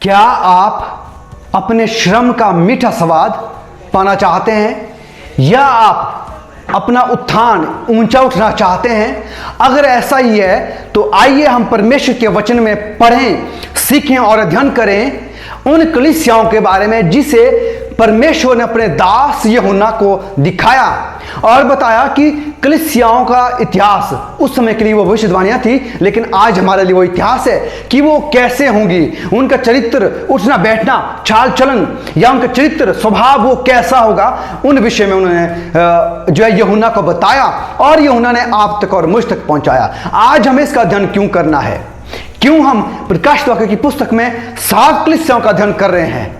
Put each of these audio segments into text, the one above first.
क्या आप अपने श्रम का मीठा स्वाद पाना चाहते हैं या आप अपना उत्थान ऊंचा उठना चाहते हैं? अगर ऐसा ही है तो आइए हम परमेश्वर के वचन में पढ़ें, सीखें और अध्ययन करें उन कलीसियाओं के बारे में जिसे परमेश्वर ने अपने दास यूहन्ना को दिखाया और बताया कि कलीसियाओं का इतिहास। उस समय के लिए वो भविष्यवाणियां थी, लेकिन आज हमारे लिए वो इतिहास है कि वो कैसे होंगी, उनका चरित्र, उठना बैठना, चाल चलन या उनका चरित्र स्वभाव वो कैसा होगा, उन विषय में उन्होंने जो है यूहन्ना को बताया और यूहन्ना ने आप तक और मुझ तक पहुंचाया। आज हमें इसका अध्ययन क्यों करना है? क्यों हम प्रकाशित वाक्य की पुस्तक में 7 कलीसियाओं का अध्ययन कर रहे हैं?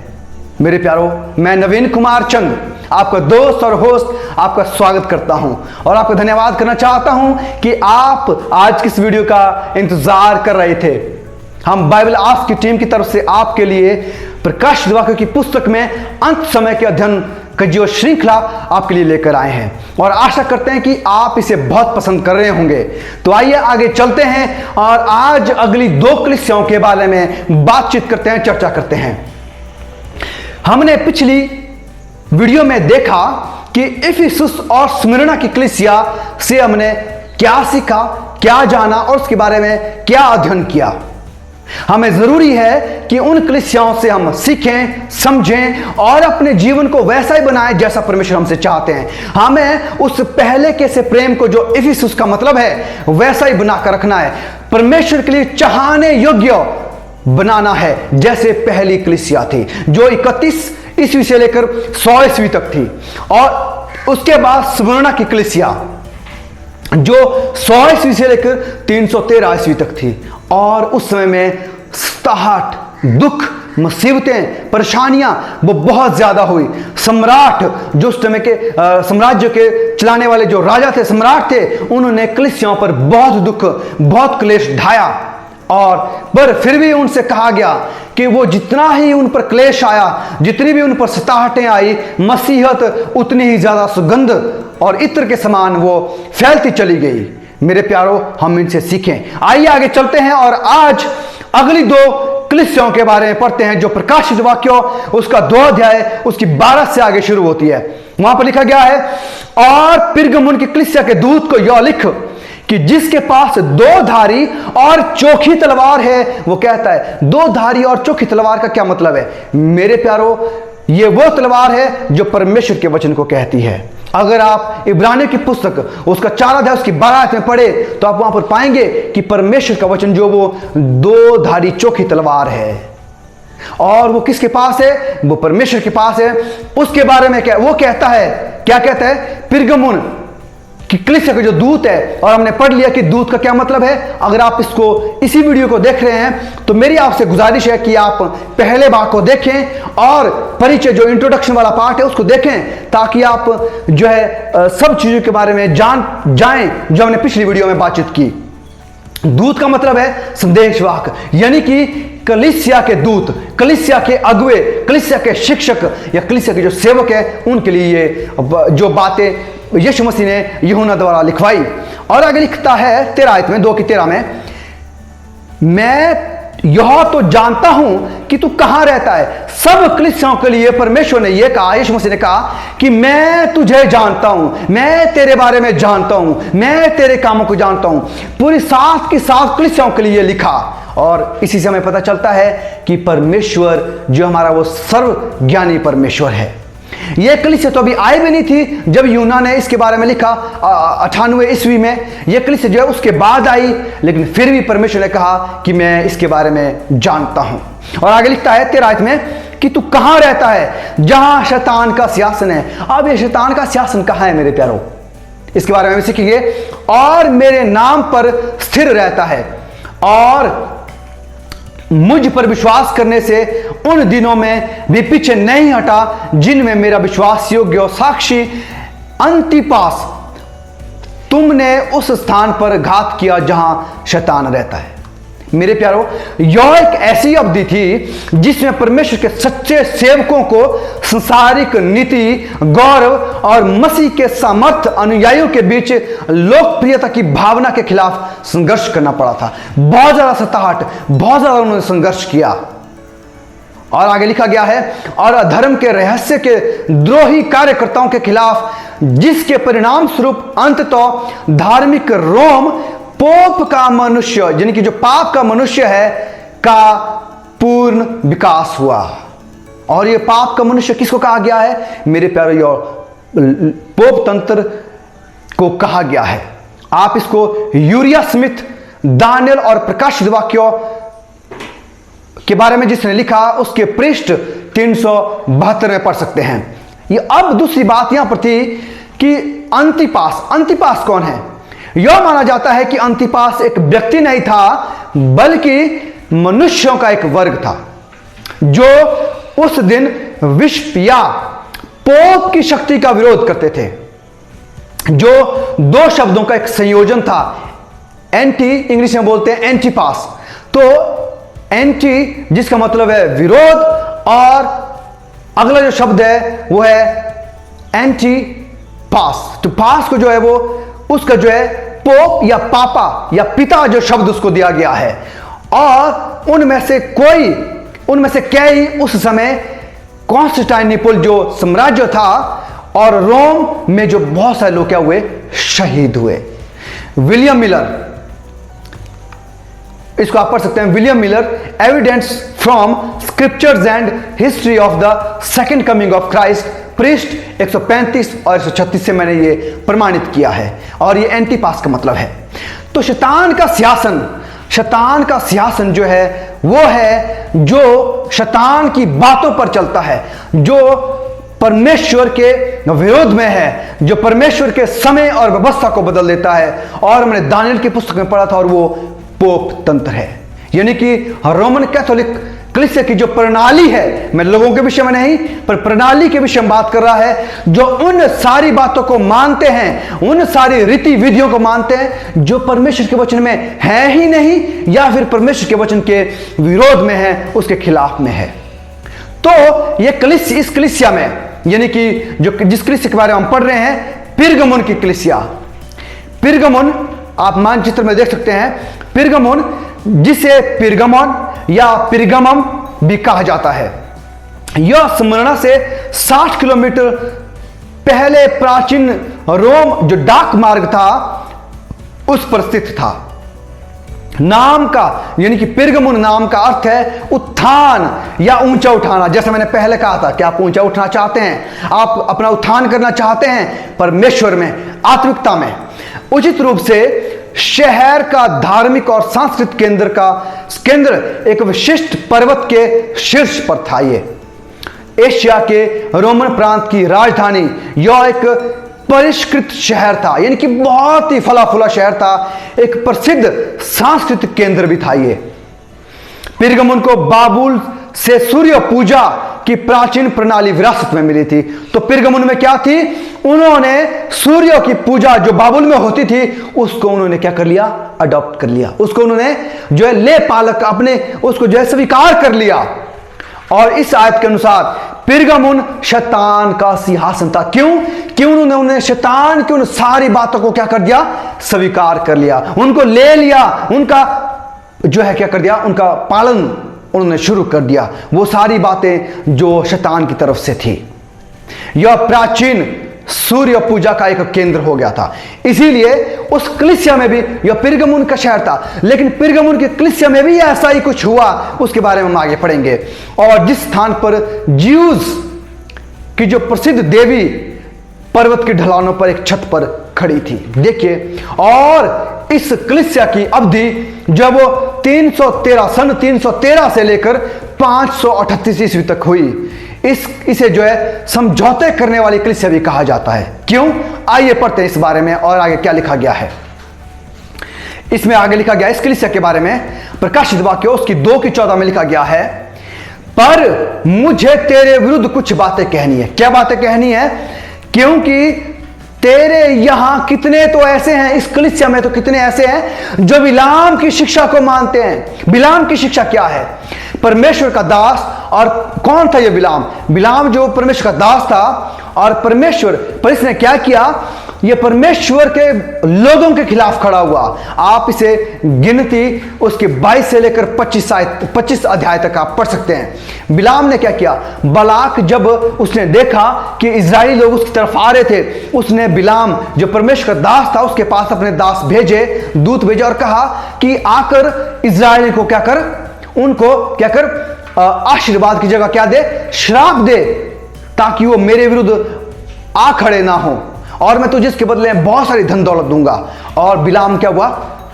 मेरे प्यारो, मैं नवीन कुमार चंद, आपका दोस्त और होस्ट, आपका स्वागत करता हूं और आपका धन्यवाद करना चाहता हूं कि आप आज किस वीडियो का इंतजार कर रहे थे। हम बाइबल आस्क की टीम की तरफ से आपके लिए प्रकाशित वाक्य की पुस्तक में अंत समय के अध्ययन का जो श्रृंखला आपके लिए लेकर आए हैं और आशा करते हैं कि आप इसे बहुत पसंद कर रहे होंगे। तो आइए आगे चलते हैं और आज अगली 2 कलीसियाओं के बारे में बातचीत करते हैं, चर्चा करते हैं। हमने पिछली वीडियो में देखा कि इफिसुस और स्मिर्ना की कलीसिया से हमने क्या सीखा, क्या जाना और उसके बारे में क्या अध्ययन किया। हमें जरूरी है कि उन कलीसियाओं से हम सीखें, समझें और अपने जीवन को वैसा ही बनाएं जैसा परमेश्वर हमसे चाहते हैं। हमें उस पहले के से प्रेम को जो इफिसुस का मतलब है वैसा ही बनाकर रखना है, परमेश्वर के लिए चाहने योग्य बनाना है जैसे पहली कलीसिया थी जो 31 ईस्वी से लेकर 100 ईस्वी तक थी। और उसके बाद स्मिर्ना की कलीसिया जो 100 ईस्वी से लेकर 313 ईस्वी तक थी और उस समय में सताहट, दुख, मुसीबतें, परेशानियां वो बहुत ज्यादा हुई। सम्राट जो उस समय के साम्राज्य के चलाने वाले जो राजा थे, सम्राट थे, उन्होंने कलीसियाओं पर बहुत दुख, बहुत क्लेश ढाया और पर फिर भी उनसे कहा गया कि वो जितना ही उन पर क्लेश आया, जितनी भी उन पर सताहटें आई, मसीहत उतनी ही ज्यादा सुगंध और इत्र के समान वो फैलती चली गई। मेरे प्यारो, हम इनसे सीखें। आइए आगे चलते हैं और आज अगली 2 कलीसियाओं के बारे में पढ़ते हैं जो प्रकाशित वाक्य उसका 2 अध्याय उसकी 12 से आगे शुरू होती है। वहां पर लिखा गया है, और पिरगमुन की कलीसिया के दूत को यह लिख कि जिसके पास 2 धारी और चोखी तलवार है। वो कहता है 2 धारी और चोखी तलवार का क्या मतलब है? मेरे प्यारो, ये वो तलवार है जो परमेश्वर के वचन को कहती है। अगर आप इब्रानियों की पुस्तक उसका 4 अध्याय उसकी 12 आयत में पढ़े तो आप वहां पर पाएंगे कि परमेश्वर का वचन जो वो 2 धारी चोखी तलवार है और वो किसके पास है? वो परमेश्वर के पास है। उसके बारे में क्या वो कहता है? क्या कहता है? पिरगमुन कि कलीसिया का जो दूत है, और हमने पढ़ लिया कि दूत का क्या मतलब है। अगर आप इसको इसी वीडियो को देख रहे हैं तो मेरी आपसे गुजारिश है कि आप पहले भाग को देखें और परिचय जो इंट्रोडक्शन वाला पार्ट है उसको देखें ताकि आप जो है सब चीजों के बारे में जान जाएं जो हमने पिछली वीडियो में बातचीत की। दूत का मतलब है संदेशवाहक, यानी कि कलीसिया के दूत, कलीसिया के अगुवे, कलीसिया के शिक्षक या कलीसिया के जो सेवक है उनके लिए ये जो बातें यीशु मसीह ने यूहन्ना द्वारा लिखवाई। और आगे लिखता है 13 आयत में, 2 की 13 में, मैं यह तो जानता हूं कि तू कहां रहता है। सब कलीसियाओं के लिए परमेश्वर ने यह कहा, यीशु मसीह ने कहा कि मैं तुझे जानता हूं, मैं तेरे बारे में जानता हूं, मैं तेरे कामों को जानता हूं। पूरी 7 की 7 कलीसियाओं के लिए लिखा और इसी से हमें पता चलता है कि परमेश्वर जो हमारा वो सर्वज्ञानी परमेश्वर है। यह कलीसिया तो अभी आई भी नहीं थी जब यूहन्ना ने इसके बारे में लिखा 98 ईस्वी में। यह कलीसिया जो है उसके बाद आई, लेकिन फिर भी परमेश्वर ने कहा कि मैं इसके बारे में जानता हूं। और आगे लिखता है 13 आयत में कि तू कहां रहता है जहां शैतान का सिंहासन है। अब ये शैतान का सिंहासन कहां है मेरे प्यारो? इसके बारे में सीखेंगे। और मेरे नाम पर स्थिर रहता है और मुझ पर विश्वास करने से उन दिनों में भी पीछे नहीं हटा जिनमें मेरा विश्वास योग्य और साक्षी अंतिपास तुमने उस स्थान पर घात किया जहां शैतान रहता है। मेरे प्यारो, यह एक ऐसी अवधि थी जिसमें परमेश्वर के सच्चे सेवकों को सांसारिक नीति, गौरव और मसीह के सामर्थ्य अनुयायियों के बीच लोकप्रियता की भावना के खिलाफ संघर्ष करना पड़ा था। बहुत ज्यादा सताहट, बहुत ज्यादा उन्होंने संघर्ष किया। और आगे लिखा गया है, और अधर्म के रहस्य के द्रोही कार्यकर्ताओं के खिलाफ, जिसके परिणाम स्वरूप अंततः धार्मिक रोम पोप का मनुष्य, यानी कि जो पाप का मनुष्य है, का पूर्ण विकास हुआ। और ये पाप का मनुष्य किसको कहा गया है? मेरे प्यारे, पोप तंत्र को कहा गया है। आप इसको यूरिया स्मिथ, दानियल और प्रकाशित वाक्यों के बारे में जिसने लिखा उसके पृष्ठ 372 में पढ़ सकते हैं। ये अब दूसरी बात यहां पर थी कि अंतिपास कौन है? यह माना जाता है कि अंतिपास एक व्यक्ति नहीं था, बल्कि मनुष्यों का एक वर्ग था जो उस दिन विश्व या पोप की शक्ति का विरोध करते थे, जो दो शब्दों का एक संयोजन था। एंटी, इंग्लिश में बोलते हैं एंटीपास। तो एंटी जिसका मतलब है विरोध, और अगला जो शब्द है वो है एंटी पास। तो पास को जो है वो उसका जो है पोप या पापा या पिता जो शब्द उसको दिया गया है। और उनमें से कई उस समय कॉन्स्टेंटिनोपल जो साम्राज्य था और रोम में जो बहुत सारे लोग क्या हुए, शहीद हुए। विलियम मिलर, इसको आप पढ़ सकते हैं, William Miller, evidence from scriptures and history of the second coming of Christ, पृष्ठ 135 और 136 से मैंने ये प्रमाणित किया है। और ये एंटीपास का मतलब है। तो शैतान का सिंहासन जो है वो है जो शैतान की बातों पर चलता है, जो परमेश्वर के विरोध में है, जो परमेश्वर के समय और व्यवस्था को बदल देता है। और हमने दानियल की पुस्तक में पढ़ा था, और वो पोप तंत्र है, यानी कि रोमन कैथोलिक कलीसिया की जो प्रणाली है। मैं लोगों के विषय में नहीं, पर प्रणाली के विषय में बात कर रहा है, जो उन सारी बातों को मानते हैं, उन सारी रीति विधियों को मानते हैं जो परमेश्वर के वचन में है ही नहीं, या फिर परमेश्वर के वचन के विरोध में है, उसके खिलाफ में है। तो ये कलीसिया, इस कलीसिया में, यानी कि जिस कलीसिया के बारे में हम पढ़ रहे हैं, पिरगमुन की कलीसिया। पिरगमुन आप मानचित्र में देख सकते हैं। पिरगमुन, जिसे पिरगमन या पिरगमम भी कहा जाता है, यह स्मरणा से 60 किलोमीटर पहले प्राचीन रोम जो डाक मार्ग था उस पर स्थित था। नाम का, यानी कि पिरगमुन नाम का अर्थ है उत्थान या ऊंचा उठाना। जैसे मैंने पहले कहा था कि आप ऊंचा उठना चाहते हैं, आप अपना उत्थान करना चाहते हैं परमेश्वर में, आत्मिकता में। उचित रूप से शहर का धार्मिक और सांस्कृतिक केंद्र एक विशिष्ट पर्वत के शीर्ष पर था। ये एशिया के रोमन प्रांत की राजधानी, यह एक परिष्कृत शहर था, यानी कि बहुत ही फला फूला शहर था। एक प्रसिद्ध सांस्कृतिक केंद्र भी था ये। पिरगमुन को बाबुल से सूर्य पूजा की प्राचीन प्रणाली विरासत में मिली थी। तो पिरगमुन में क्या थी? उन्होंने सूर्य की पूजा जो बाबुल में होती थी उसको उन्होंने क्या कर लिया? अडॉप्ट कर लिया। उसको उन्होंने जो है ले पालक अपने उसको जो है स्वीकार कर लिया। और इस आयत के अनुसार पिरगमुन शैतान का सिंहासन था। क्यों उन्होंने शैतान की उन सारी बातों को क्या कर दिया? स्वीकार कर लिया, उनको ले लिया, उनका जो है क्या कर दिया? उनका पालन उन्होंने शुरू कर दिया, वो सारी बातें जो शैतान की तरफ से थी। यह प्राचीन सूर्य पूजा का एक केंद्र हो गया था। इसीलिए उस कलीसिया में भी, यह पिरगमुन का शहर था, लेकिन पिरगमुन की कलीसिया में भी ऐसा ही कुछ हुआ, उसके बारे में हम आगे पढ़ेंगे। और जिस स्थान पर ज्यूज की जो प्रसिद्ध देवी पर्वत की ढलानों पर एक छत पर खड़ी थी, देखिए। और इस कलीसिया की अवधि जब वो 313 से लेकर 538 ईस्वी तक हुई। इसे जो है समझौते करने वाली कलीसिया भी कहा जाता है। क्यों? आइए पढ़ते हैं इस बारे में और आगे क्या लिखा गया है। इसमें आगे लिखा गया इस कलीसिया के बारे में, प्रकाशित वाक्य उसकी 2:14 में लिखा गया है, पर मुझे तेरे विरुद्ध कुछ बातें कहनी है। क्या बातें कहनी है? क्योंकि तेरे यहां कितने तो ऐसे हैं, इस कलीसिया में तो कितने ऐसे हैं जो बिलाम की शिक्षा को मानते हैं। बिलाम की शिक्षा क्या है? परमेश्वर का दास। और कौन था ये बिलाम? बिलाम जो परमेश्वर का दास था, और परमेश्वर पर इसने क्या किया? ये परमेश्वर के लोगों के खिलाफ खड़ा हुआ। आप इसे गिनती उसके 22 से लेकर 25 अध्याय तक आप पढ़ सकते हैं। बिलाम ने क्या किया? बालाक जब उसने देखा कि इजरायली लोग उसकी तरफ आ रहे थे, उसने बिलाम जो परमेश्वर का दास था उसके पास अपने दास भेजे, दूत भेजे और कहा कि आकर इजरायली को क्या कर, उनको क्या कर, आशीर्वाद की जगह क्या दे, श्राप दे, ताकि वो मेरे विरुद्ध आ खड़े ना हो और मैं तुझे इसके बदले में बहुत सारी धन दौलत दूंगा। और बिलाम क्या हुआ?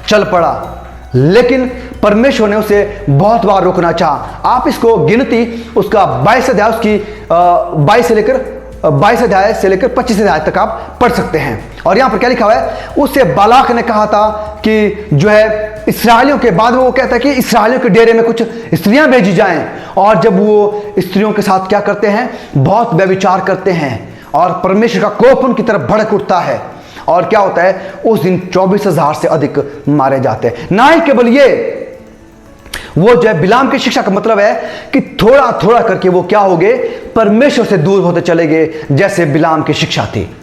चल पड़ा। लेकिन परमेश्वर ने उसे बहुत बार रोकना चाहा। आप इसको गिनती उसका 22 अध्याय, उसकी 22 अध्याय से लेकर 25 अध्याय तक आप पढ़ सकते हैं। और यहां पर क्या लिखा हुआ है? उससे बालाक ने कहा था कि जो है इस्राएलियों के बाद वो कहता है कि इस्राएलियों के डेरे में कुछ स्त्रियां भेजी जाएं, और जब वो स्त्रियों के साथ क्या करते हैं? बहुत व्यभिचार करते हैं और परमेश्वर का कोप उनकी तरफ भड़क उठता है। और क्या होता है? उस दिन 24,000 से अधिक मारे जाते हैं। ना ही केवल ये, वो जो है बिलाम की शिक्षा का मतलब है कि थोड़ा थोड़ा करके वो क्या हो गए? परमेश्वर से दूर होते चले गए, जैसे बिलाम की शिक्षा थी।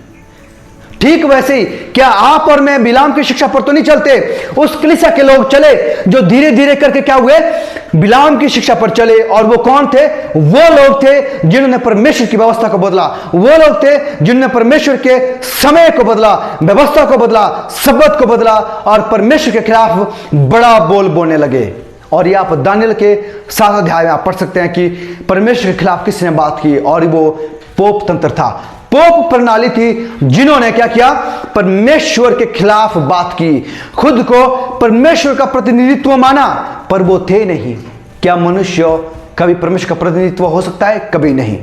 ठीक वैसे ही क्या आप और मैं बिलाम की शिक्षा पर तो नहीं चलते? उस कलीसिया के लोग चले जो धीरे धीरे करके क्या हुए? बिलाम की शिक्षा पर चले। और वो कौन थे? वो लोग थे जिन्होंने परमेश्वर की व्यवस्था को बदला, वो लोग थे जिन्होंने परमेश्वर के समय को बदला, व्यवस्था को बदला, सब्बत को बदला और परमेश्वर के खिलाफ बड़ा बोल बोलने लगे। और ये आप दानियल के 7 अध्याय में आप पढ़ सकते हैं कि परमेश्वर के खिलाफ किसने बात की, और वो पोप तंत्र था, पोप प्रणाली थी, जिन्होंने क्या किया? परमेश्वर के खिलाफ बात की, खुद को परमेश्वर का प्रतिनिधित्व माना, पर वो थे नहीं। क्या मनुष्य कभी परमेश्वर का प्रतिनिधित्व हो सकता है? कभी नहीं।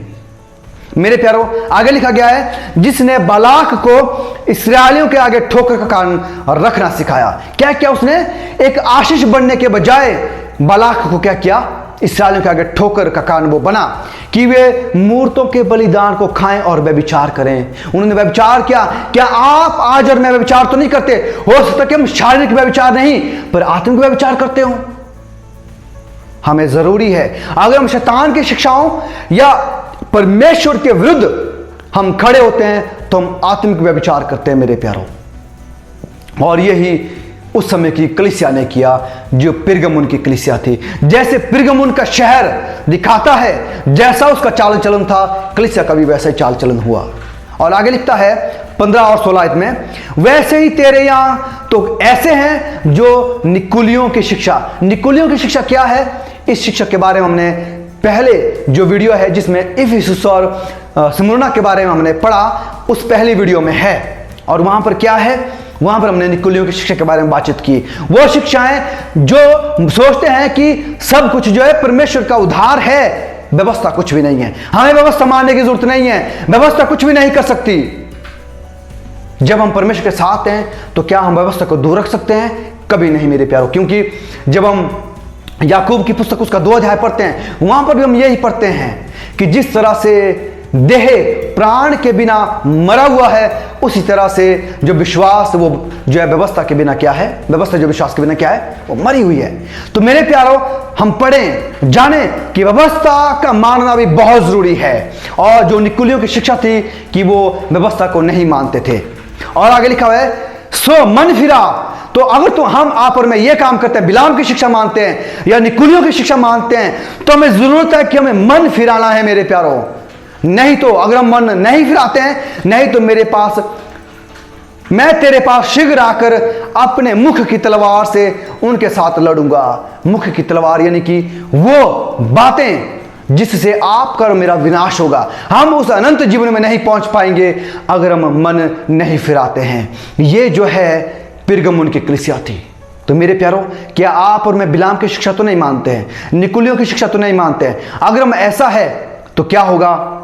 मेरे प्यारों, आगे लिखा गया है, जिसने बालाक को इस्राएलियों के आगे ठोकर का कारण रखना सिखाया। क्या किया उसने? एक आशीष बनने के बजाय बालाक को क्या किया? इस्राएलियों के आगे ठोकर का कारण वो बना कि वे मूर्तों के बलिदान को खाएं और व्यभिचार करें। उन्होंने व्यभिचार किया। क्या आप आज और मैं व्यभिचार तो नहीं करते? हो सकता कि हम शारीरिक व्यभिचार नहीं, पर आत्मिक व्यभिचार करते हो। हमें जरूरी है, अगर हम शैतान की शिक्षाओं या परमेश्वर के विरुद्ध हम खड़े होते हैं तो हम आत्मिक व्यभिचार करते हैं मेरे प्यारों। और यही उस समय की कलीसिया ने किया, जो पिरगमुन की कलीसिया थी। जैसे पिरगमुन का शहर दिखाता है, जैसा उसका चाल चलन था, कलीसिया का भी वैसा ही चाल चलन हुआ। और आगे लिखता है 15 और 16 आयत में, वैसे ही तेरे यहां तो ऐसे हैं जो निकुलियों की शिक्षा। निकुलियों की शिक्षा क्या है? इस शिक्षा के बारे में हमने पहले जो वीडियो है जिसमें इफिसुस और स्मुरना के बारे में हमने पढ़ा, उस पहली वीडियो में है। और वहां पर क्या है? वहां पर हमने निकुलियों की शिक्षा के बारे में बातचीत की। वो शिक्षाएं जो सोचते हैं कि सब कुछ जो है परमेश्वर का उद्धार है, व्यवस्था कुछ भी नहीं है, हमें व्यवस्था मानने की जरूरत नहीं है, व्यवस्था कुछ भी नहीं कर सकती। जब हम परमेश्वर के साथ हैं तो क्या हम व्यवस्था को दूर रख सकते हैं? कभी नहीं मेरे प्यारों। क्योंकि जब हम याकूब की पुस्तक उसका 2 अध्याय पढ़ते हैं, वहां पर भी हम यही पढ़ते हैं कि जिस तरह से देह प्राण के बिना मरा हुआ है, उसी तरह से जो विश्वास वो जो है व्यवस्था के बिना क्या है? व्यवस्था जो विश्वास के बिना क्या है? वो मरी हुई है। तो मेरे प्यारों, हम पढ़ें, जानें कि व्यवस्था का मानना भी बहुत जरूरी है। और जो निकुलियों की शिक्षा थी कि वो व्यवस्था को नहीं मानते थे। और आगे लिखा हुआ है, सो मन फिरा। तो अगर तो हम आप और मैं ये काम करते हैं, बिलाम की शिक्षा मानते हैं या निकुलियों की शिक्षा मानते हैं, तो हमें जरूरत है कि हमें मन फिराना है मेरे प्यारों। नहीं तो अगर हम मन नहीं फिराते हैं, नहीं तो मैं तेरे पास शीघ्र आकर अपने मुख की तलवार से उनके साथ लड़ूंगा। मुख की तलवार यानी कि वो बातें जिससे आपका और मेरा विनाश होगा। हम उस अनंत जीवन में नहीं पहुंच पाएंगे अगर हम मन नहीं फिराते हैं। ये जो है पिरगमुन की कलीसिया थी। तो मेरे प्यारों, क्या आप और मैं बिलाम की शिक्षा तो नहीं मानते हैं, निकुलियों की शिक्षा तो नहीं मानते हैं? अगर हम ऐसा है तो क्या होगा?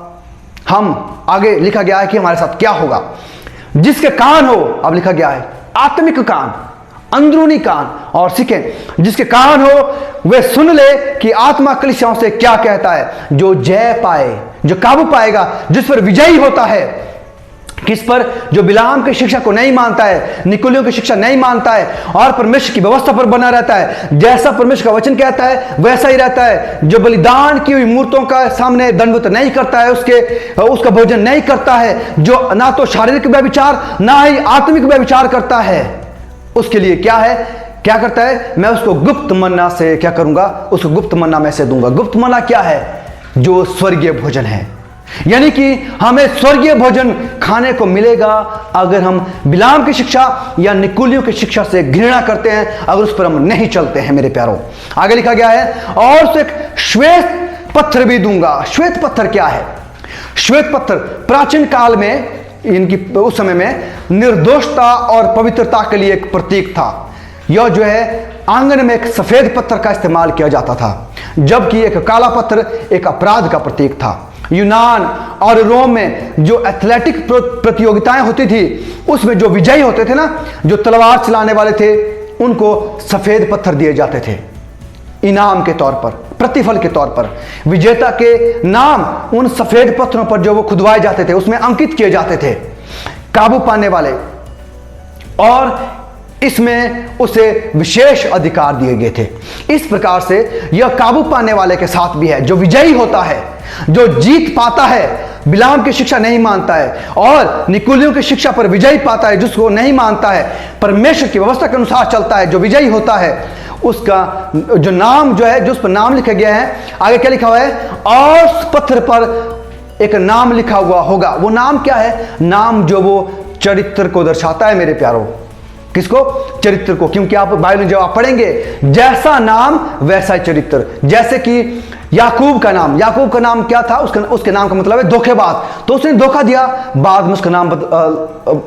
हम आगे लिखा गया है कि हमारे साथ क्या होगा। जिसके कान हो, अब लिखा गया है आत्मिक कान, अंदरूनी कान, और सीखें जिसके कान हो वे सुन ले कि आत्मा कलीसियाओं से क्या कहता है। जो जय पाए, जो काबू पाएगा, जिस पर विजयी होता है, किस पर? जो बिलाम की शिक्षा को नहीं मानता है, निकुलियों की शिक्षा नहीं मानता है और परमेश्वर की व्यवस्था पर बना रहता है। जैसा परमेश्वर का वचन कहता है वैसा ही रहता है। जो बलिदान की हुई मूर्तों का सामने दंडवत नहीं करता है, उसका भोजन नहीं करता है, जो ना तो शारीरिक व्यभिचार ना ही आत्मिक व्यभिचार करता है, उसके लिए क्या है, क्या करता है? मैं उसको गुप्त मन्ना से क्या करूंगा? उसको गुप्त मन्ना में से दूंगा। गुप्त मन्ना क्या है? जो स्वर्गीय भोजन है। यानी कि हमें स्वर्गीय भोजन खाने को मिलेगा अगर हम बिलाम की शिक्षा या निकुलियों की शिक्षा से घृणा करते हैं, अगर उस पर हम नहीं चलते हैं। मेरे प्यारों, आगे लिखा गया है, और उसे एक श्वेत पत्थर भी दूंगा। श्वेत पत्थर क्या है? श्वेत पत्थर प्राचीन काल में, इनकी उस समय में निर्दोषता और पवित्रता के लिए एक प्रतीक था। यह जो है आंगन में एक सफेद पत्थर का इस्तेमाल किया जाता था, जबकि एक काला पत्थर एक अपराध का प्रतीक था। यूनान और रोम में जो एथलेटिक प्रतियोगिताएं होती थी, उसमें जो विजयी होते थे ना, जो तलवार चलाने वाले थे, उनको सफेद पत्थर दिए जाते थे इनाम के तौर पर, प्रतिफल के तौर पर। विजेता के नाम उन सफेद पत्थरों पर जो वो खुदवाए जाते थे उसमें अंकित किए जाते थे। काबू पाने वाले, और इसमें उसे विशेष अधिकार दिए गए थे। इस प्रकार से यह काबू पाने वाले के साथ भी है। जो विजयी होता है, जो जीत पाता है, बिलाम की शिक्षा नहीं मानता है और निकुलियों की शिक्षा पर विजयी पाता है, जिसको नहीं मानता है, परमेश्वर की व्यवस्था के अनुसार चलता है, जो विजयी होता है, उसका जो नाम जो है, जो उस पर नाम लिखा गया है, आगे क्या लिखा हुआ है? और उस पत्थर पर एक नाम लिखा हुआ होगा। वो नाम क्या है? नाम जो वो चरित्र को दर्शाता है। मेरे प्यारों, किसको? चरित्र को। क्योंकि आप बाइबल में जब आप पढ़ेंगे, जैसा नाम वैसा चरित्र। जैसे कि याकूब का नाम क्या था? उसके नाम का मतलब है धोखेबाज, तो उसने धोखा दिया, बाद में उसका नाम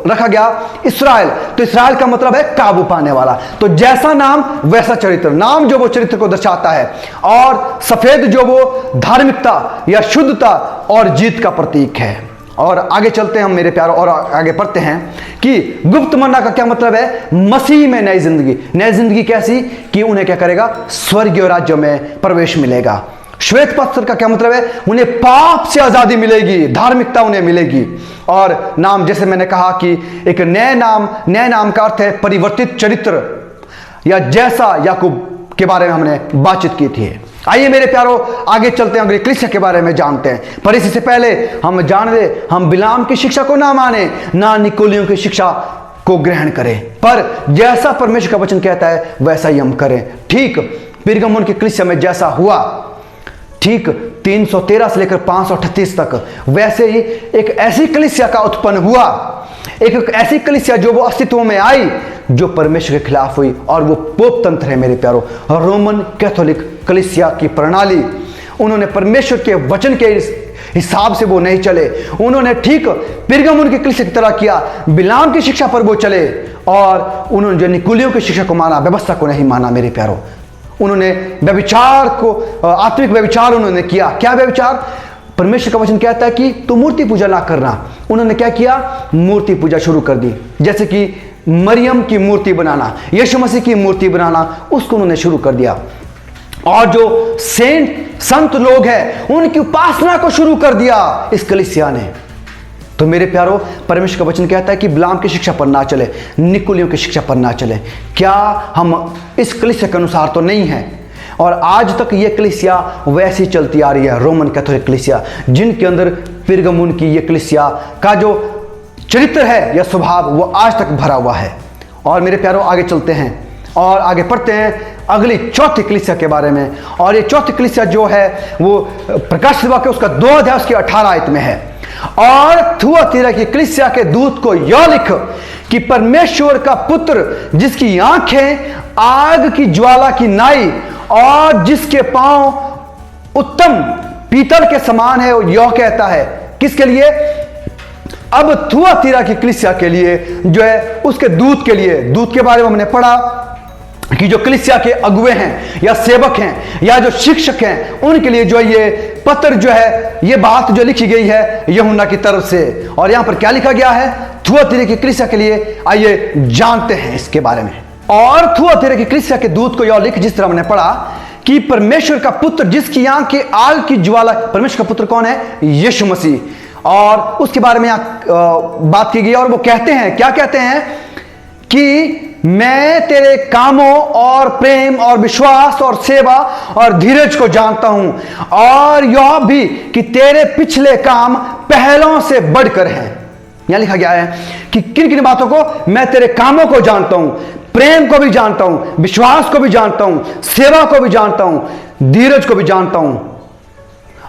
रखा गया इस्राएल, तो इस्राएल का मतलब है काबू पाने वाला। तो जैसा नाम वैसा चरित्र, नाम जो वो चरित्र को दर्शाता है, और सफेद जो वो धार्मिकता या शुद्धता और जीत का प्रतीक है। और आगे चलते हैं हम मेरे प्यारों, और आगे पढ़ते हैं कि गुप्त मन्ना का क्या मतलब है? मसीह में नई जिंदगी। नई जिंदगी कैसी? कि उन्हें क्या करेगा? स्वर्गीय राज्य में प्रवेश मिलेगा। श्वेत पत्थर का क्या मतलब है? उन्हें पाप से आजादी मिलेगी, धार्मिकता उन्हें मिलेगी। और नाम, जैसे मैंने कहा कि एक नए नाम का अर्थ है परिवर्तित चरित्र, या जैसा याकूब के बारे में हमने बातचीत की थी। आइए मेरे प्यारों, आगे चलते हैं, अगले कलीसिया के बारे में जानते हैं। पर इससे पहले हम जान ले, हम बिलाम की शिक्षा को ना माने, ना निकुलियों की शिक्षा को ग्रहण करें, पर जैसा परमेश्वर का वचन कहता है वैसा ही हम करें। ठीक पिरगमुन की कलीसिया में जैसा हुआ, ठीक 313 से लेकर 538 तक, वैसे ही एक ऐसी कलीसिया का उत्पन्न हुआ, एक ऐसी कलीसिया जो वो अस्तित्व में आई, जो परमेश्वर के खिलाफ हुई, और वो पोप तंत्र है मेरे प्यारों, रोमन कैथोलिक कलीसिया की प्रणाली। उन्होंने परमेश्वर के वचन के हिसाब से वो नहीं चले, उन्होंने ठीक पिरगमुन की कलीसिया की तरह किया, बिलाम की शिक्षा पर वो चले, और उन्होंने जो निकुलियों की शिक्षा को माना, व्यवस्था को नहीं माना। मेरे प्यारों, उन्होंने व्यभिचार को, आत्मिक व्यभिचार उन्होंने किया। क्या व्यभिचार? परमेश्वर का वचन कहता है कि तू मूर्ति पूजा ना करना। उन्होंने क्या किया? मूर्ति पूजा शुरू कर दी। जैसे कि मरियम की मूर्ति बनाना, यीशु मसीह की मूर्ति बनाना, उसको उन्होंने शुरू कर दिया। और जो संत लोग हैं, उनकी उपासना को शुरू कर दिया इस कलीसिया ने। तो मेरे प्यारों, परमेश्वर का वचन कहता है कि बिलाम की शिक्षा पर ना चले, निकुलियों की शिक्षा पर ना चले। क्या हम इस कलीसिया के अनुसार तो नहीं है? और आज तक ये कलीसिया वैसी चलती आ रही है, रोमन कैथोलिक कलीसिया, जिनके अंदर पिरगमुन की ये कलीसिया का जो चरित्र है या स्वभाव, वो आज तक भरा हुआ है। और मेरे प्यारों, आगे चलते हैं और आगे पढ़ते हैं अगली चौथी कलीसिया के बारे में। और ये चौथी कलीसिया जो है वो प्रकाशित वाक्य उसका 2 अध्याय उसकी 18 आयत में है। और थुआतीरा की कलीसिया के दूत को यह लिख कि परमेश्वर का पुत्र, जिसकी आंखें आग की ज्वाला की नाई और जिसके पांव उत्तम पीतल के समान है, यह कहता है। किसके लिए? अब थुआतीरा की कलीसिया के लिए जो है, उसके दूत के लिए। दूत के बारे में हमने पढ़ा कि जो कलीसिया के अगुवे हैं या सेवक हैं या जो शिक्षक हैं, उनके लिए जो ये पत्र जो है, ये बात जो लिखी गई है यूहन्ना की तरफ से। और यहां पर क्या लिखा गया है थुआतीरा की कलीसिया के लिए? आइए जानते हैं इसके बारे में। और थुआतीरा की कलीसिया के दूत को यह लिख, जिस तरह हमने पढ़ा कि परमेश्वर का पुत्र, जिसकी आंखें आग की ज्वाला। परमेश्वर का पुत्र कौन है? यीशु मसीह। और उसके बारे में यहाँ बात की गई और वो कहते हैं, क्या कहते हैं कि मैं तेरे कामों और प्रेम और विश्वास और सेवा और धीरज को जानता हूं, और यह भी कि तेरे पिछले काम पहलों से बढ़कर हैं। यहां लिखा गया है कि किन किन बातों को, मैं तेरे कामों को जानता हूं, प्रेम को भी जानता हूं, विश्वास को भी जानता हूं, सेवा को भी जानता हूं, धीरज को भी जानता हूं।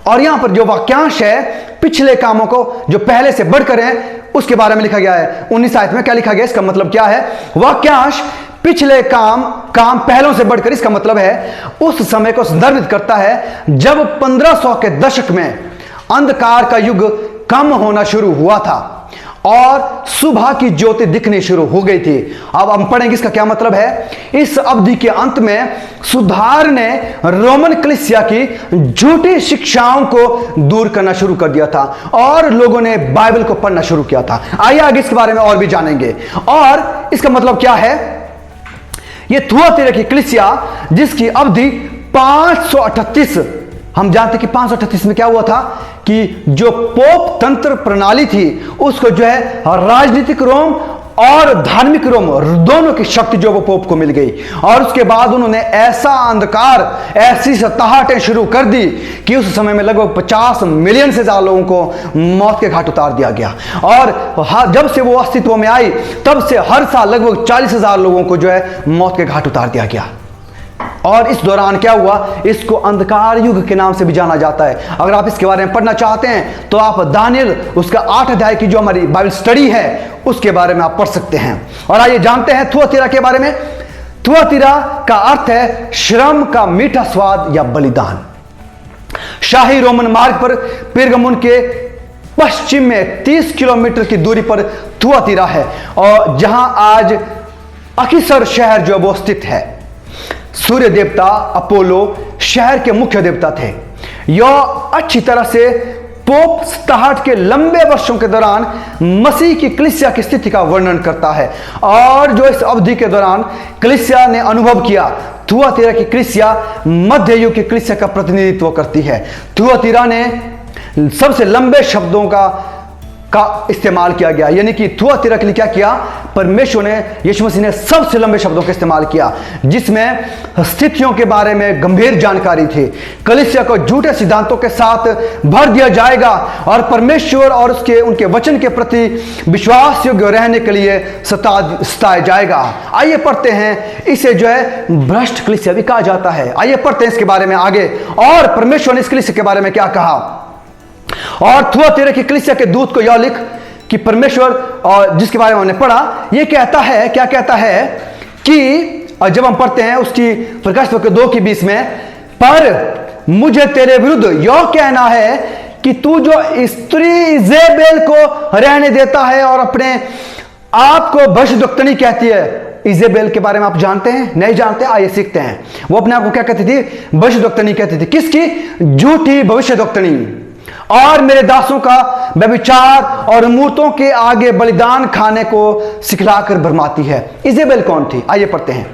और यहां पर जो वाक्यांश है, पिछले कामों को जो पहले से बढ़कर हैं, उसके बारे में लिखा गया है। 19 आयत में क्या लिखा गया, इसका मतलब क्या है? वाक्यांश पिछले काम पहलों से बढ़कर, इसका मतलब है उस समय को संदर्भित करता है जब 1500 के दशक में अंधकार का युग कम होना शुरू हुआ था और सुबह की ज्योति दिखनी शुरू हो गई थी। अब हम पढ़ेंगे इसका क्या मतलब है। इस अवधि के अंत में सुधार ने रोमन कलीसिया की झूठी शिक्षाओं को दूर करना शुरू कर दिया था और लोगों ने बाइबल को पढ़ना शुरू किया था। आइए आगे इसके बारे में और भी जानेंगे। और इसका मतलब क्या है? यह थुआतीरा की कलीसिया जिसकी अवधि 538, हम जानते कि 538 में क्या हुआ था कि जो पोप तंत्र प्रणाली थी उसको जो है राजनीतिक रोम और धार्मिक रोम दोनों की शक्ति जो वो पोप को मिल गई, और उसके बाद उन्होंने ऐसा अंधकार, ऐसी सताहटें शुरू कर दी कि उस समय में लगभग 50 मिलियन से ज्यादा लोगों को मौत के घाट उतार दिया गया। और जब से वो अस्तित्व में आई तब से हर साल लगभग 40,000 लोगों को जो है मौत के घाट उतार दिया गया। और इस दौरान क्या हुआ, इसको अंधकार युग के नाम से भी जाना जाता है। अगर आप इसके बारे में पढ़ना चाहते हैं तो आप दानियल उसका 8 अध्याय की जो हमारी बाइबल स्टडी है उसके बारे में आप पढ़ सकते हैं। और आइए जानते हैं थुआतीरा के बारे में। थुआतीरा का अर्थ है श्रम का मीठा स्वाद या बलिदान। शाही रोमन मार्ग पर पेरगमुन के पश्चिम में 30 किलोमीटर की दूरी पर थुआतीरा है, और जहां आज अकीसर शहर जो वो स्थित है। सूर्य देवता अपोलो शहर के मुख्य देवता थे। यह अच्छी तरह से पोप सताहट के लंबे वर्षों के दौरान मसीह की कलीसिया की स्थिति का वर्णन करता है, और जो इस अवधि के दौरान कलीसिया ने अनुभव किया। थुआतीरा की कलीसिया मध्य युग की कलीसिया का प्रतिनिधित्व करती है। थुआतीरा ने सबसे लंबे शब्दों का इस्तेमाल किया गया, यानी कि थुआतीरा के लिए क्या किया, परमेश्वर ने, यीशु मसीह ने सबसे लंबे शब्दों का इस्तेमाल किया, जिसमें स्थितियों के बारे में गंभीर जानकारी थी। कलीसिया को झूठे सिद्धांतों के साथ भर दिया जाएगा और परमेश्वर और उनके वचन के प्रति विश्वास योग्य रहने के लिए सताया जाएगा। आइए पढ़ते हैं, इसे जो है भ्रष्ट कलीसिया भी कहा जाता है। आइए पढ़ते हैं इसके बारे में आगे, और परमेश्वर ने इस कलीसिया के बारे में क्या कहा। और थुआतीरा की कलीसिया के दूत को यह लिख कि परमेश्वर, और जिसके बारे में हमने पढ़ा, यह कहता है, क्या कहता है कि, और जब हम पढ़ते हैं उसकी प्रकाश पत्र 2 की 20 में, पर मुझे तेरे विरुद्ध यह कहना है कि तू जो स्त्री इजेबेल को रहने देता है और अपने आप को भविष्यद्वक्तनी कहती है। इजेबेल के बारे में आप जानते हैं? नहीं जानते? आइए सीखते हैं। वो अपने आप को क्या कहती थी? भविष्यद्वक्तनी कहती थी। किसकी? झूठी भविष्यद्वक्तनी। और मेरे दासों का व्यभिचार और मूर्तों के आगे बलिदान खाने को सिखलाकर भरमाती है। इजेबेल कौन थी? आइए पढ़ते हैं।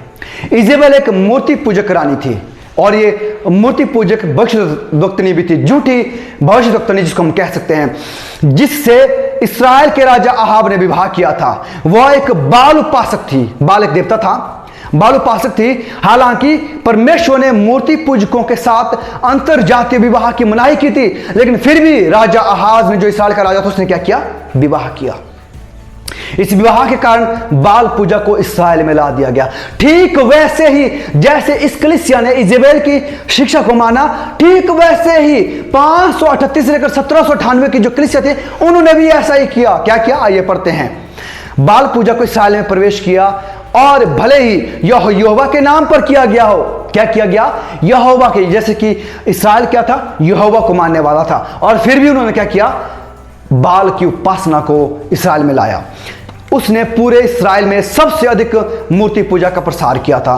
इजेबेल एक मूर्ति पूजक रानी थी, और ये मूर्ति पूजक भविष्यद्वक्तनी भी थी, झूठी भविष्यद्वक्तनी जिसको हम कह सकते हैं, जिससे इस्राएल के राजा अहाब ने विवाह किया था। वह एक बाल उपासक थी। बाल एक देवता था, बाल उपासक थी। हालांकि परमेश्वर ने मूर्ति पूजकों के साथ अंतर जातीय विवाह की मनाही की थी, लेकिन फिर भी राजा अहाज ने, जो इस्राएल का राजा था, उसने क्या किया? विवाह किया। इस विवाह के कारण बाल पूजा को इस्राएल में ला दिया गया। ठीक वैसे ही जैसे इस कलीसिया ने इजेबेल की शिक्षा को माना, ठीक वैसे ही 538 से लेकर 1798 की जो कलीसिया थी, उन्होंने भी ऐसा ही किया। क्या किया? आइए पढ़ते हैं। बाल पूजा को इस्राएल में प्रवेश किया, और भले ही यहोवा के नाम पर किया गया हो। क्या किया गया? यहोवा के, जैसे कि इस्राएल क्या था? यहोवा को मानने वाला था, और फिर भी उन्होंने क्या किया? बाल की उपासना को इस्राएल में लाया। उसने पूरे इस्राएल में सबसे अधिक मूर्ति पूजा का प्रसार किया था।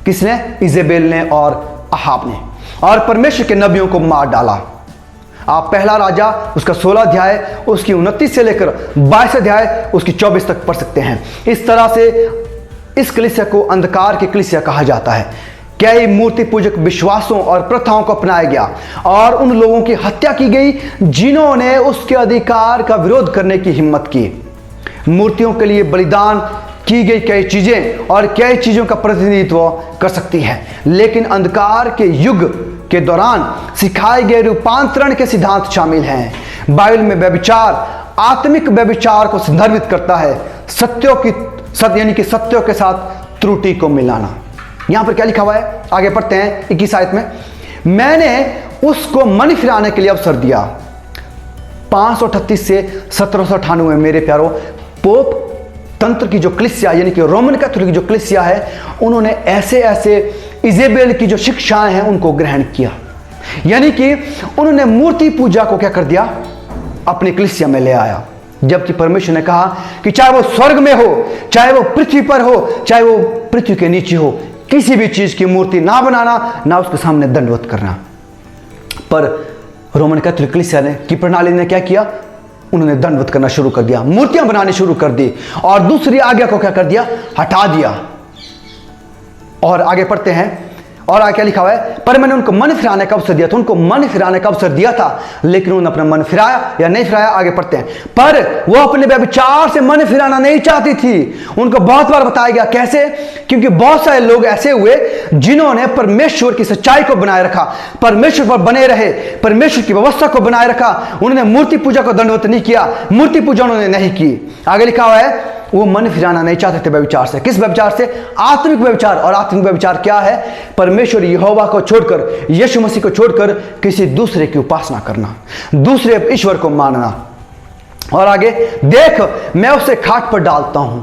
किसने? इजेबेल ने और अहाब ने, और परमेश्वर के नबियों को मार डाला। आप पहला राजा उसका 16 अध्याय उसकी 29 से लेकर 22 अध्याय उसकी 24 तक पढ़ सकते हैं। इस तरह से इस कलीसिया को अंधकार की कलीसिया कहा जाता है। कई मूर्ति पूजक विश्वासों और प्रथाओं को अपनाया गया और उन लोगों की हत्या की गई जिन्होंने उसके अधिकार का विरोध करने की हिम्मत की। मूर्तियों के लिए बलिदान की गई कई चीजें और कई चीजों का प्रतिनिधित्व कर सकती है, लेकिन अंधकार के युग के दौरान सिखाए गए रूपांतरण के सिद्धांत शामिल हैं। बाइबल में व्यभिचार आत्मिक व्यभिचार को संदर्भित करता है, यानी कि सत्यों के साथ त्रुटि को मिलाना। यहां पर क्या लिखा हुआ है, आगे पढ़ते हैं 21 आयत में, मैंने उसको मन फिराने के लिए अवसर दिया। 538 से 1798 मेरे प्यारो, पोप तंत्र की जो कलीसिया यानी कि रोमन कैथोलिक की जो कलीसिया है, उन्होंने ऐसे ऐसे इजेबेल की जो शिक्षाएं हैं उनको ग्रहण किया, यानी कि उन्होंने मूर्ति पूजा को क्या कर दिया, अपनी कलीसिया में ले आया। जबकि परमेश्वर ने कहा कि चाहे वो स्वर्ग में हो, चाहे वो पृथ्वी पर हो, चाहे वो पृथ्वी के नीचे हो, किसी भी चीज की मूर्ति ना बनाना, ना उसके सामने दंडवत करना। पर रोमन कैथोलिक कलीसिया ने की प्रणाली ने क्या किया, उन्होंने दंडवत करना शुरू कर दिया, मूर्तियां बनानी शुरू कर दी और दूसरी आज्ञा को क्या कर दिया, हटा दिया। और आगे पढ़ते हैं, और आगे क्या लिखा हुआ है, पर मैंने उनको मन फिराने का अवसर दिया था। उनको मन फिराने का अवसर दिया था, लेकिन उन्होंने अपना मन फिराया या नहीं फिराया। आगे पढ़ते हैं, पर वो अपने व्यभिचार से मन फिराना नहीं चाहती थी। उनको बहुत बार बताया गया, कैसे, क्योंकि बहुत सारे लोग ऐसे हुए जिन्होंने परमेश्वर की सच्चाई को बनाए रखा, परमेश्वर पर बने रहे, परमेश्वर की व्यवस्था को बनाए रखा। उन्होंने मूर्ति पूजा को दंडवत नहीं किया, मूर्ति पूजा उन्होंने नहीं की। आगे लिखा हुआ है, वो मन फिराना नहीं चाहते थे व्यभिचार से। किस व्यभिचार से, आत्मिक व्यभिचार। और आत्मिक व्यभिचार क्या है, परमेश्वर यहोवा को छोड़कर, यीशु मसीह को छोड़कर किसी दूसरे की उपासना करना, दूसरे ईश्वर को मानना। और आगे, देख मैं उसे खाट पर डालता हूं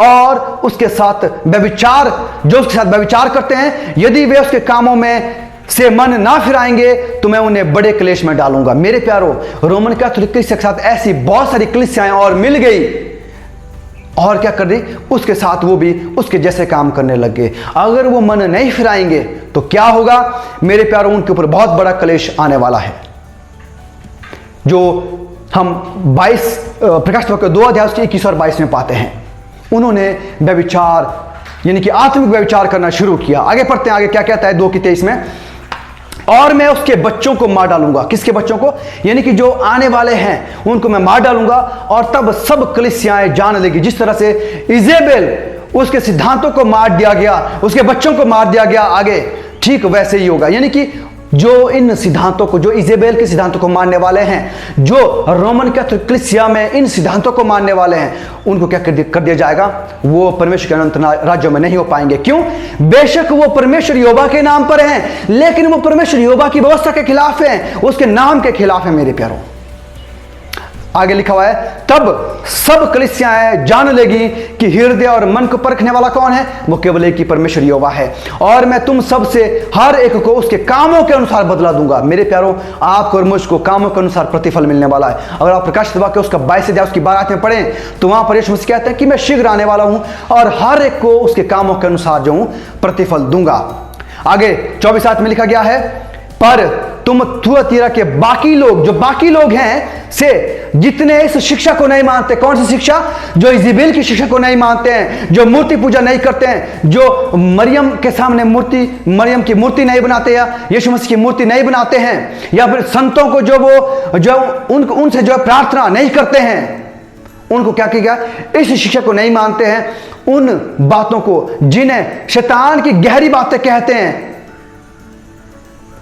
और उसके साथ व्यभिचार, जो उसके साथ व्यभिचार करते हैं, यदि वे उसके कामों में से मन ना फिराएंगे तो मैं उन्हें बड़े क्लेश में डालूंगा। मेरे प्यारो, रोमन कैथोलिक कलीसिया के साथ ऐसी बहुत सारी कलीसियाएं और मिल गई और क्या कर रही, उसके साथ वो भी उसके जैसे काम करने लग गए। अगर वो मन नहीं फिराएंगे तो क्या होगा मेरे प्यारो, उनके ऊपर बहुत बड़ा क्लेश आने वाला है। जो हम 22 प्रकाशित वाक्य 2 अध्याय उसके 21 और 22 में पाते हैं। उन्होंने व्यभिचार यानी कि आत्मिक व्यभिचार करना शुरू किया। आगे पढ़ते हैं, आगे क्या कहता है 2:23 में, और मैं उसके बच्चों को मार डालूंगा। किसके बच्चों को, यानी कि जो आने वाले हैं उनको मैं मार डालूंगा। और तब सब कलीसियाएं जान लेगी, जिस तरह से इजेबेल उसके सिद्धांतों को मार दिया गया, उसके बच्चों को मार दिया गया, आगे ठीक वैसे ही होगा। यानी कि जो इन सिद्धांतों को, जो इजेबेल के सिद्धांतों को मानने वाले हैं, जो रोमन कैथोलिक कलीसिया में इन सिद्धांतों को मानने वाले हैं, उनको क्या कर दिया जाएगा, वो परमेश्वर के अनंत राज्यों में नहीं हो पाएंगे। क्यों, बेशक वो परमेश्वर यहोवा के नाम पर हैं, लेकिन वो परमेश्वर यहोवा की व्यवस्था के खिलाफ हैं, उसके नाम के खिलाफ है मेरे प्यारों। आगे लिखा हुआ है, तब सब कलीसियाएं जान लेगी कि हृदय और मन को परखने वाला कौन है, वो केवल एक ही परमेश्वर यहोवा है। और मैं तुम सब से हर एक को उसके कामों के अनुसार बदला दूंगा। मेरे प्यारों, आपको और मुझको कामों के अनुसार प्रतिफल मिलने वाला है। अगर आप प्रकाशित वाक्य उसका 22 अध्याय उसकी 12 में पढ़ें तो वहां पर यीशु मसीह कहते हैं कि मैं शीघ्र आने वाला हूं और हर एक को उसके कामों के अनुसार जो हूं प्रतिफल दूंगा। आगे 24 आयत में लिखा गया है, पर तुम थुआतीरा के बाकी लोग, जो बाकी लोग हैं से जितने इस शिक्षा को नहीं मानते। कौन सी शिक्षा, जो इजेबेल की शिक्षा को नहीं मानते हैं, जो मूर्ति पूजा नहीं करते हैं, जो मरियम के सामने मरियम की मूर्ति नहीं बनाते या यीशु मसीह की मूर्ति नहीं बनाते हैं, या फिर संतों को उनसे जो प्रार्थना नहीं करते हैं, उनको क्या किया, इस शिक्षा को नहीं मानते हैं। उन बातों को जिन्हें शैतान की गहरी बातें कहते हैं,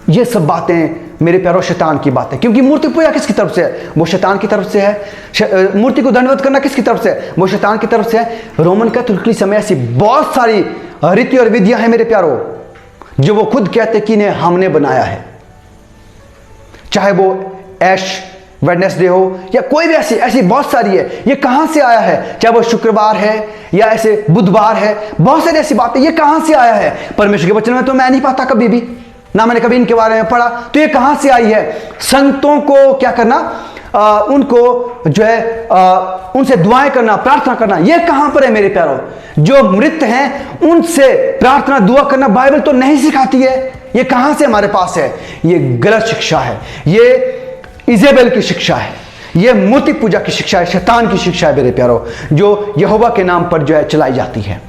ये सब बातें मेरे प्यारों शैतान की बातें। क्योंकि मूर्ति पूजा किसकी तरफ से है, वो शैतान की तरफ से है। मूर्ति को दंडवत करना किसकी तरफ से है, वो शैतान की तरफ से है। रोमन कैथोलिक कलीसिया में ऐसी बहुत सारी रीति और विधियां हैं मेरे प्यारों, जो वो खुद कहते कि इन्हें हमने बनाया है। चाहे वो ऐश वेडनेसडे हो या कोई भी ऐसी बहुत सारी है। ये कहां से आया है, चाहे वो शुक्रवार है या ऐसे बुधवार है, बहुत सारी ऐसी बातें, ये कहां से आया है। परमेश्वर के वचन में तो मैं नहीं पाता कभी भी, ना मैंने कभी इनके बारे में पढ़ा। तो ये कहां से आई है। संतों को क्या करना, उनको जो है उनसे दुआएं करना, प्रार्थना करना, ये कहां पर है मेरे प्यारों। जो मृत हैं उनसे प्रार्थना दुआ करना बाइबल तो नहीं सिखाती है। ये कहां से हमारे पास है, ये गलत शिक्षा है, ये इजेबेल की शिक्षा है, ये मूर्ति पूजा की शिक्षा है, शैतान की शिक्षा है मेरे प्यारों, जो यहोवा के नाम पर जो है चलाई जाती है।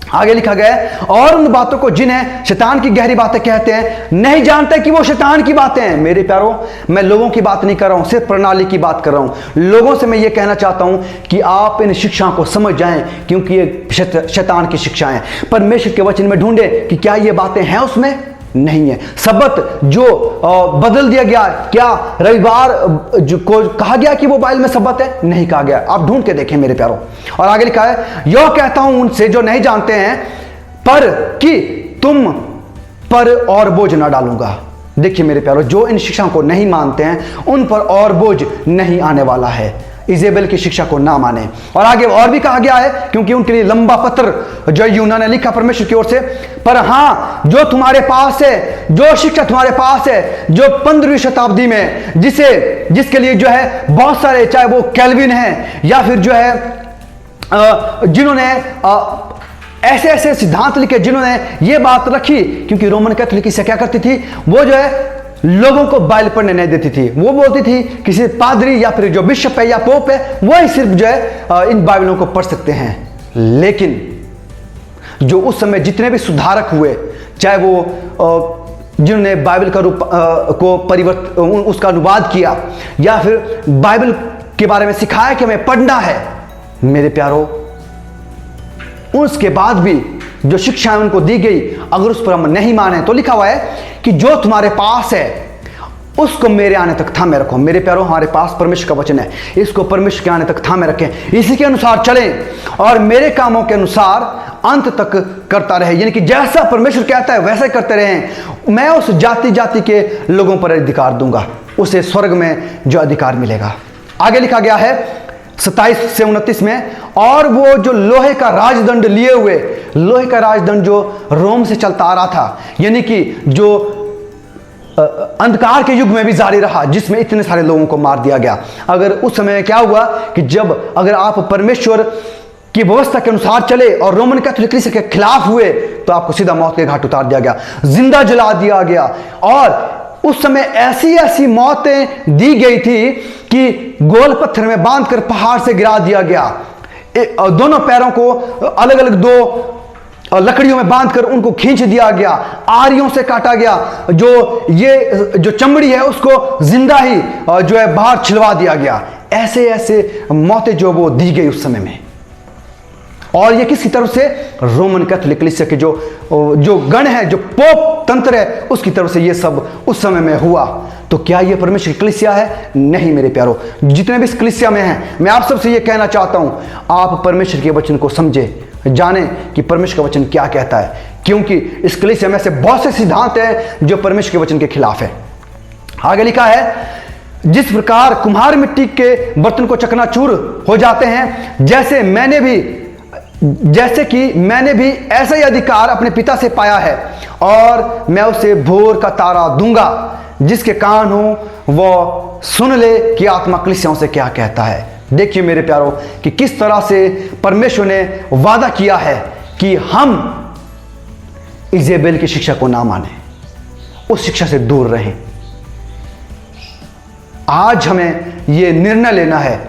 आगे लिखा गया है, और उन बातों को जिन्हें शैतान की गहरी बातें कहते हैं नहीं जानते कि वो शैतान की बातें हैं। मेरे प्यारों, मैं लोगों की बात नहीं कर रहा हूं, सिर्फ प्रणाली की बात कर रहा हूं। लोगों से मैं ये कहना चाहता हूं कि आप इन शिक्षाओं को समझ जाएं, क्योंकि ये शैतान की शिक्षाएं हैं। परमेश्वर के वचन में ढूंढे कि क्या ये बातें हैं उसमें, नहीं है। सबत जो बदल दिया गया, क्या रविवार जो को कहा गया कि वो बाइबल में सबत है? नहीं कहा गया। आप ढूंढ के देखें मेरे प्यारों। और आगे लिखा है, यो कहता हूं उनसे जो नहीं जानते हैं, पर कि तुम पर और बोझ ना डालूंगा। देखिए मेरे प्यारों, जो इन शिक्षाओं को नहीं मानते हैं उन पर और बोझ नहीं आने वाला है। इजेबेल की शिक्षा को ना माने। और आगे और भी कहा गया है, क्योंकि उनके लिए लंबा पत्र जो यूना ने लिखा परमेश्वर की ओर से, पर हां जो तुम्हारे पास है, जो शिक्षा तुम्हारे पास है, जो 15वीं शताब्दी में जिसके लिए जो है बहुत सारे, चाहे वो कैल्विन है या फिर जो है जिन्होंने ऐसे ऐसे सिद्धांत लिखे, जिन्होंने ये बात रखी, क्योंकि रोमन कैथोलिक से क्या करती थी, वो जो है लोगों को बाइबल पढ़ने नहीं देती थी। वो बोलती थी किसी पादरी या फिर जो बिशप है या पोप है वो ही सिर्फ जो है इन बाइबलों को पढ़ सकते हैं। लेकिन जो उस समय जितने भी सुधारक हुए, चाहे वो जिन्होंने बाइबल का रूप को परिवर्तन, उसका अनुवाद किया या फिर बाइबल के बारे में सिखाया कि हमें पढ़ना है, मेरे प्यारों, उसके बाद भी जो शिक्षाएं उनको दी गई, अगर उस पर हम नहीं माने, तो लिखा हुआ है कि जो तुम्हारे पास है उसको मेरे आने तक थामे रखो। मेरे प्यारों, हमारे पास परमेश्वर का वचन है, इसको परमेश्वर के आने तक थामे रखें, इसी के अनुसार चलें और मेरे कामों के अनुसार अंत तक करता रहे। यानी कि जैसा परमेश्वर कहता है वैसा करते रहें। मैं उस जाति जाति के लोगों पर अधिकार दूंगा, उसे स्वर्ग में जो अधिकार मिलेगा। आगे लिखा गया है 27 से 29 में, और वो जो लोहे का राजदंड लिए हुए, लोहे का राजदंड जो रोम से चलता आ रहा था, यानी कि जो अंधकार के युग में भी जारी रहा, जिसमें इतने सारे लोगों को मार दिया गया। अगर उस समय क्या हुआ कि जब अगर आप परमेश्वर की व्यवस्था के अनुसार चले और रोमन कैथोलिक के खिलाफ हुए, तो आपको सीधा मौत के घाट उतार दिया गया, जिंदा जला दिया गया। और उस समय ऐसी ऐसी मौतें दी गई थी कि गोल पत्थर में बांधकर पहाड़ से गिरा दिया गया, दोनों पैरों को अलग अलग दो लकड़ियों में बांधकर उनको खींच दिया गया, आरियों से काटा गया, जो चमड़ी है उसको जिंदा ही जो है बाहर छिलवा दिया गया। ऐसे ऐसे मौतें जो वो दी गई उस समय में। और ये किसकी तरफ से? रोमन कैथोलिक कलीसिया के जो गण है, जो पोप तंत्र है, उसकी तरफ से ये सब उस समय में हुआ। तो क्या ये परमेश्वर की कलीसिया है? नहीं मेरे प्यारों। जितने भी इस कलीसिया में हैं, मैं आप सबसे ये कहना चाहता हूं, आप परमेश्वर के वचन को समझे, जाने कि परमेश्वर का वचन क्या कहता है, क्योंकि इस कलीसिया में से बहुत से सिद्धांत हैं जो परमेश्वर के वचन के खिलाफ है। आगे लिखा है, जिस प्रकार कुम्हार मिट्टी के बर्तन को चकनाचूर हो जाते हैं, जैसे कि मैंने भी ऐसा ही अधिकार अपने पिता से पाया है, और मैं उसे भोर का तारा दूंगा। जिसके कान हो वो सुन ले कि आत्मा कलीसियाओं से क्या कहता है। देखिए मेरे प्यारों कि किस तरह से परमेश्वर ने वादा किया है कि हम इजेबेल की शिक्षा को ना माने, उस शिक्षा से दूर रहें। आज हमें यह निर्णय लेना है,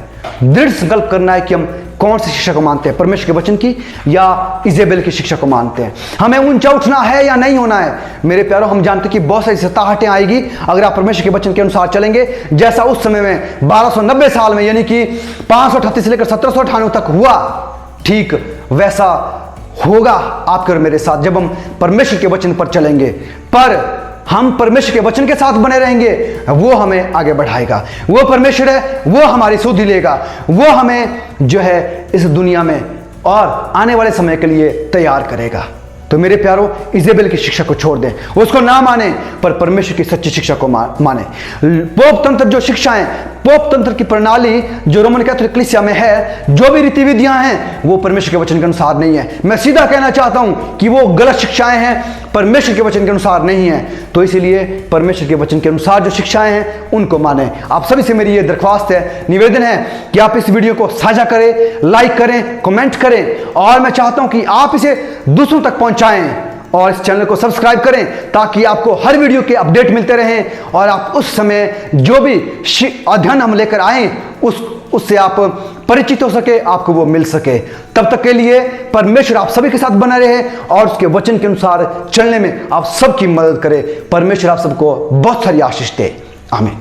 दृढ़ संकल्प करना है कि हम कौन सी शिक्षा को मानते हैं, परमेश्वर के वचन की या इजेबेल की शिक्षा को मानते हैं। हमें ऊंचा उठना है या नहीं होना है। मेरे प्यारों, हम जानते हैं कि बहुत सारी सताहटें आएगी अगर आप परमेश्वर के वचन के अनुसार चलेंगे। जैसा उस समय में 1290 साल में, यानी कि 538 से लेकर 1798 तक हुआ, ठीक वैसा होगा आपके और मेरे साथ, जब हम परमेश्वर के वचन पर चलेंगे। पर हम परमेश्वर के वचन के साथ बने रहेंगे, वो हमें आगे बढ़ाएगा। वो परमेश्वर है, वो हमारी सुधि लेगा, वो हमें जो है इस दुनिया में और आने वाले समय के लिए तैयार करेगा। तो मेरे प्यारों, इजेबेल की शिक्षा को छोड़ दें, उसको ना माने, पर परमेश्वर की सच्ची शिक्षा को माने। पोप तंत्र जो शिक्षाएं, पोप तंत्र की प्रणाली जो रोमन कैथोलिक कलीसिया में है, जो भी रीति विधियां हैं, वो परमेश्वर के वचन के अनुसार नहीं है। मैं सीधा कहना चाहता हूं कि वो गलत शिक्षाएं हैं, परमेश्वर के वचन के अनुसार नहीं है। तो इसलिए परमेश्वर के वचन के अनुसार जो शिक्षाएं हैं उनको माने। आप सभी से मेरी ये दरख्वास्त है, निवेदन है कि आप इस वीडियो को साझा करें, लाइक करें, कमेंट करें, और मैं चाहता हूं कि आप इसे दूसरों तक पहुंचाएं और इस चैनल को सब्सक्राइब करें ताकि आपको हर वीडियो के अपडेट मिलते रहें और आप उस समय जो भी अध्ययन हम लेकर आए उससे आप परिचित हो सके, आपको वो मिल सके। तब तक के लिए परमेश्वर आप सभी के साथ बना रहे और उसके वचन के अनुसार चलने में आप सबकी मदद करे। परमेश्वर आप सबको बहुत सारी आशीष दे। आमीन।